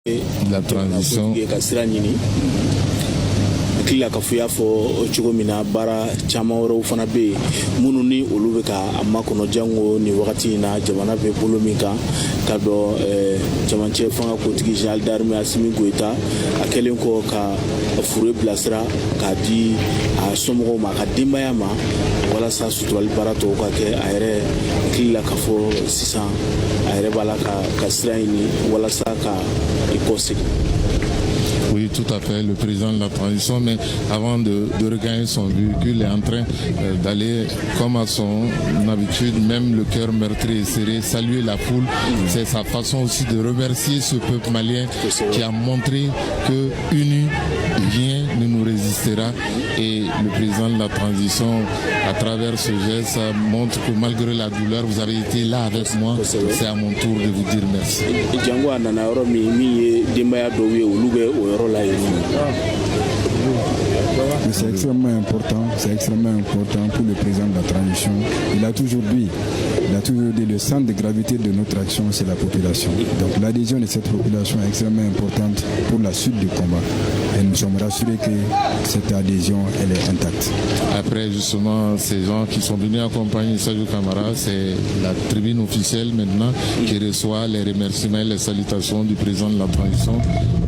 La transition. Kila kafuya fo cogo mina bara chama wɛrɛw fana be minnu ni olu bɛ ka a makɔnɔ jango ni wagati na jamana bɛ bolo min kan ka dɔ cɛmancɛ fanga kuntigi Général d'armée Assimi Goïta a kɛlen kɔ ka fure bilasira k'a di a somɔgɔw ma a ka denbaya ma walasa suturali baara tɔw ka kɛ a yɛrɛ hakili la k'a fɔ sisan a yɛrɛ b'a la ka sira ɲini walasa ka i kɔsegin. Oui, tout à fait, le président de la transition, mais avant de regagner son véhicule, est en train d'aller, comme à son habitude, même le cœur meurtri et serré, saluer la foule. C'est sa façon aussi de remercier ce peuple malien qui a montré que uni, rien ne nous résistera. Et le président de la transition, à travers ce geste, montre que malgré la douleur, vous avez été là avec moi. C'est à mon tour de vous dire merci. C'est extrêmement important pour le président de la transition. Il a toujours dit le centre de gravité de notre action, c'est la population. Donc l'adhésion de cette population est extrêmement importante pour la suite du combat. Et nous sommes rassurés que cette adhésion, elle est intacte. Après justement ces gens qui sont venus accompagner Sadio Camara, c'est la tribune officielle maintenant qui reçoit les remerciements et les salutations du président de la transition.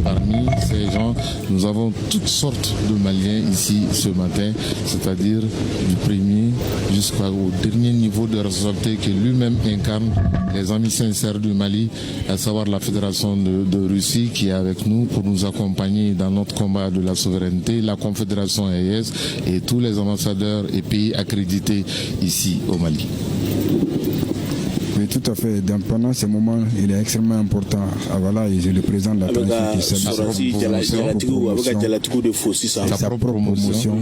Parmi ces gens, nous avons toutes sortes de Maliens ici ce matin, c'est-à-dire du premier jusqu'au dernier niveau de responsabilité que lui-même incarne, les amis sincères du Mali, à savoir la Fédération de Russie qui est avec nous pour nous accompagner dans notre combat de la souveraineté, la Confédération AES et tous les ambassadeurs et pays accrédités ici au Mali. Oui, tout à fait. Donc, pendant ce moment, il est extrêmement important. Ah, voilà, j'ai le président de la transition qui salue sa propre promotion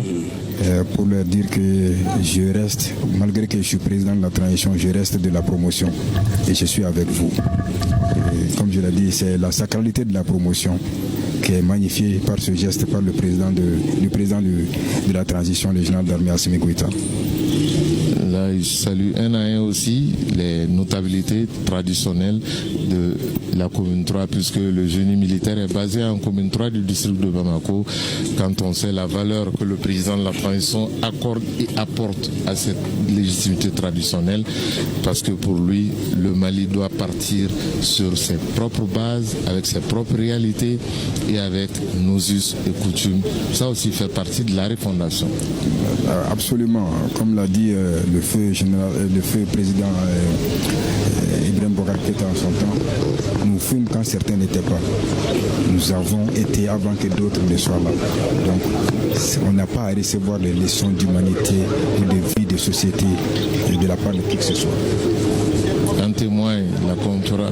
pour leur dire que je reste, malgré que je suis président de la transition, je reste de la promotion et je suis avec vous. Et comme je l'ai dit, c'est la sacralité de la promotion qui est magnifiée par ce geste par le président de la transition, le général d'armée Assimi Goïta. Là, je salue un à un aussi les notabilités traditionnelles de la commune 3, puisque le génie militaire est basé en commune 3 du district de Bamako. Quand on sait la valeur que le président de la transition accorde et apporte à cette légitimité traditionnelle, parce que pour lui, le Mali doit partir sur ses propres bases, avec ses propres réalités et avec nos us et coutumes. Ça aussi fait partie de la refondation. Absolument. Comme l'a dit le feu président Ibrahim Boubacar Keïta en son temps, nous fûmes quand certains n'étaient pas. Nous avons été avant que d'autres ne soient là. Donc, on n'a pas à recevoir les leçons d'humanité et de vie de société de la part de qui que ce soit. En témoigne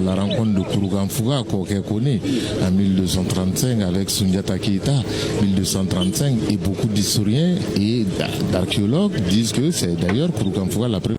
la rencontre de Kourouganfouga qu'on connaît en 1235 avec Soundiata Keïta, 1235, et beaucoup d'historiens et d'archéologues disent que c'est d'ailleurs Kourouganfouga la première